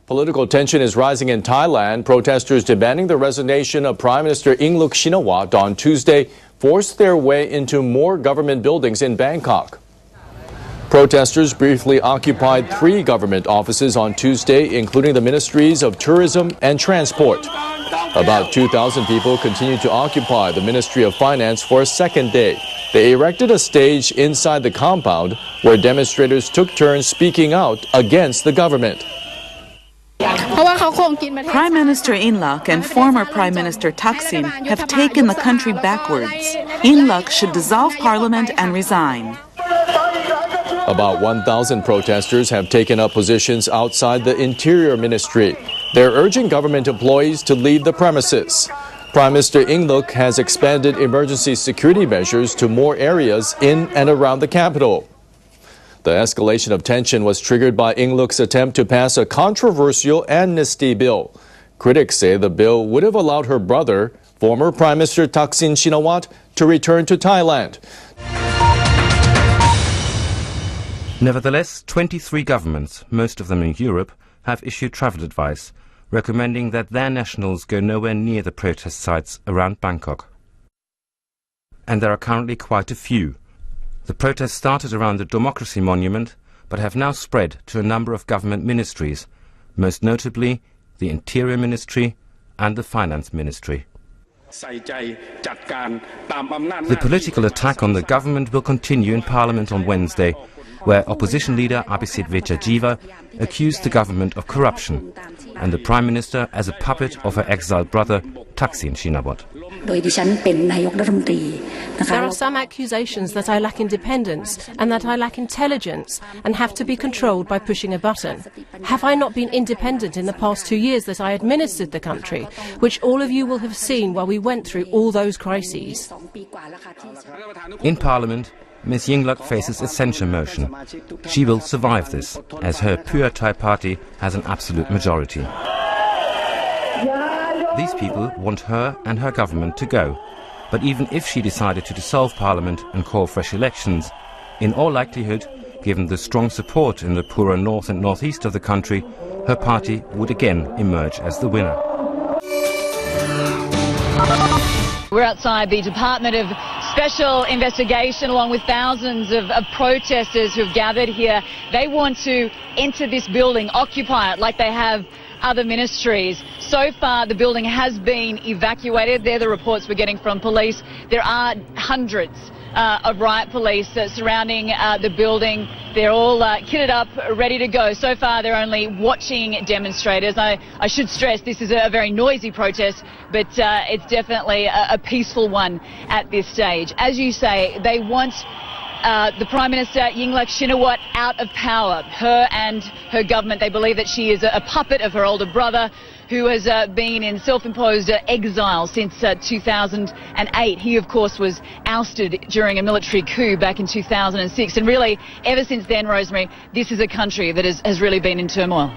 Political tension is rising in Thailand. Protesters demanding the resignation of Prime Minister Yingluck Shinawatra on Tuesday forced their way into more government buildings in Bangkok. Protesters briefly occupied 3 government offices on Tuesday, including the ministries of tourism and transport. About 2,000 people continued to occupy the Ministry of Finance for a second day. They erected a stage inside the compound where demonstrators took turns speaking out against the government. Prime Minister Yingluck and former Prime Minister Thaksin have taken the country backwards. Yingluck should dissolve parliament and resign. About 1,000 protesters have taken up positions outside the Interior Ministry. They're urging government employees to leave the premises. Prime Minister Yingluck has expanded emergency security measures to more areas in and around the capital. The escalation of tension was triggered by Yingluck's attempt to pass a controversial amnesty bill. Critics say the bill would have allowed her brother, former Prime Minister Thaksin Shinawatra, to return to Thailand. Nevertheless, 23 governments, most of them in Europe, have issued travel advice, recommending that their nationals go nowhere near the protest sites around Bangkok. And there are currently quite a few. The protests started around the Democracy Monument, but have now spread to a number of government ministries, most notably the Interior Ministry and the Finance Ministry. The political attack on the government will continue in Parliament on Wednesday, where opposition leader Abhisit Vejjajiva accused the government of corruption and the Prime Minister as a puppet of her exiled brother Thaksin Shinawatra. There are some accusations that I lack independence and that I lack intelligence and have to be controlled by pushing a button. Have I not been independent in the past 2 years that I administered the country, which all of you will have seen while we went through all those crises? In Parliament, Ms Yingluck faces a censure motion. She will survive this, as her Pheu Thai party has an absolute majority. These people want her and her government to go. But even if she decided to dissolve Parliament and call fresh elections, in all likelihood, given the strong support in the poorer north and northeast of the country, her party would again emerge as the winner. We're outside the Department of Special Investigation along with thousands of protesters who've gathered here. They want to enter this building, occupy it like they have other ministries. So far the building has been evacuated. They're the reports we're getting from police. There are hundreds of riot police surrounding the building. They're all kitted up, ready to go. So far they're only watching demonstrators. I should stress this is a very noisy protest, but it's definitely a peaceful one at this stage. As you say, they want the Prime Minister Yingluck Shinawatra out of power. Her and her government, they believe that she is a puppet of her older brother, who has been in self-imposed exile since 2008. He, of course, was ousted during a military coup back in 2006. And really, ever since then, Rosemary, this is a country that has really been in turmoil.